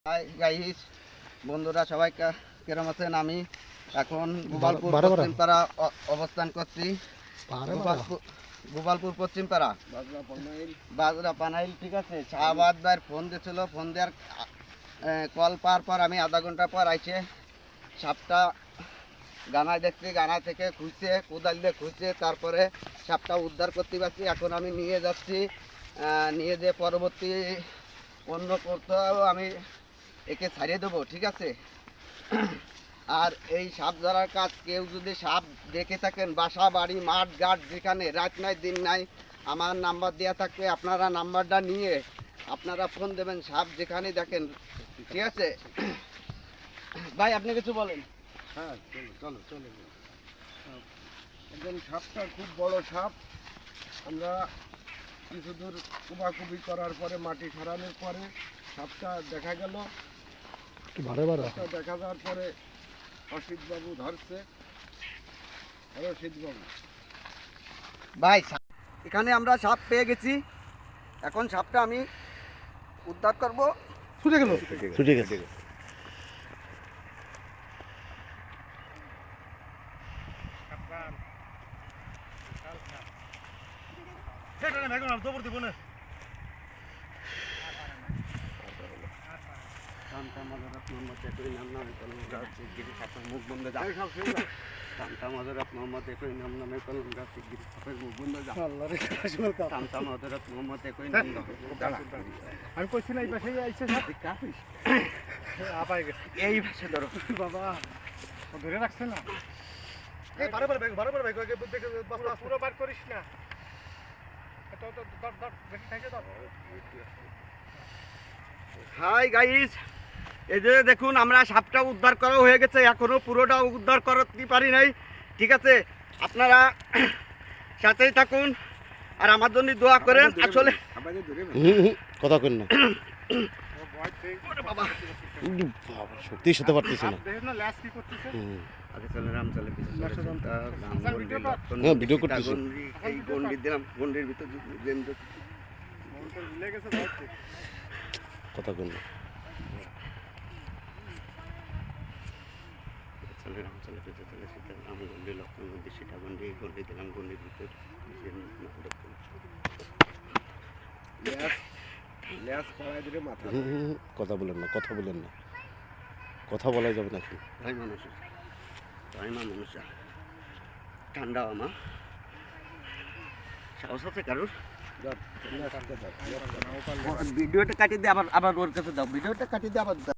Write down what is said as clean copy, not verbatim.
Hi guys, বন্ধুরা সবাই কেরম আছেন? আমি এখন গোপালপুর পশ্চিমপাড়া অবস্থান করছি। গোপালপুর পশ্চিমপাড়া বাজরা পানাইল, ঠিক আছে। শাহবাদ ভাইয়ের ফোন দিয়েছিল, ফোন দেওয়ার কল পাওয়ার পর আমি আধা ঘন্টা পর আইসে সাপটা গানায় দেখছি, গানা থেকে খুঁজছে, কোদাল দিয়ে খুঁজছে, তারপরে সাপটা উদ্ধার করতে পারছি। এখন আমি নিয়ে যাচ্ছি, নিয়ে যে পরবর্তী অন্য করতে আমি একে ছাড়িয়ে দেবো, ঠিক আছে। আর এই সাপ ধরার কাজ কেউ যদি সাপ দেখে থাকেন, বাসা বাড়ি মাঠ ঘাট যেখানে, রাত নাই দিন নাই, আমার নাম্বার দেওয়া থাকবে, আপনারা নাম্বারটা নিয়ে আপনারা ফোন দেবেন সাপ যেখানে দেখেন, ঠিক আছে। ভাই আপনি কিছু বলেন। হ্যাঁ, চলো চলো চলো। একদম সাপটা খুব বড় সাপ। আমরা কিছু দূর কুবাকুবি করার পরে, মাটি সরানোর পরে সাপটা দেখা গেল। দেখা যাওয়ার পরে অসিতবাবু ধরছে। অসিতবাবু ভাই এখানে আমরা সাপ পেয়ে গেছি, এখন সাপটা আমি উদ্ধার করবো। ছুটে গেল, ছুটে গেছে। মুখ বন্ধ যা, কান্তা মজরাত মোহাম্মদ একই নাম নামে কলম গাছ গিরি সাপের মুখ বন্ধ যা, কান্তা মজরাত মোহাম্মদ একই নাম আমি কইছি না এই পাশে আইছে কাপিস আপাই গেছে। এই ভাষা ধরো বাবা ধরে রাখছে না। এই বারবার ব্যাগ পুরো বার করিস না। তো বেশি থাকে দাও। হাই গাইস, এই যে দেখুন আমরা সাপটা উদ্ধার করা হয়ে গেছে, এখনো পুরোটা উদ্ধার করতে পারি নাই, ঠিক আছে। আপনারা সাথেই থাকুন আর আমার জন্য দোয়া করেন। আসলে কথা কেন না, সত্যি সাথে পারতেছি না। আগে চলে রাম চলে ভিডিও করতেছি। এই গন্ডি দিলাম, গন্ডির ভিতর কথা কেন না, চলে রাম চলে পেতে চলে সেটা রাম গন্ডি লক্ষ্মণ গন্ডি সেটা গন্ডি গন্ডি দিলাম, গন্ডির ভিতর কথা বলেন না, কথা বলেন না, কথা বলা যাবে নাকি? ভাই মানুষ, ভাই মানুষ ঠান্ডা আমার সাহস আছে কারোর? ভিডিওটা কাটিয়ে দিয়ে আবার ওর কাছে দাও, ভিডিওটা কাটিয়ে দিয়ে আবার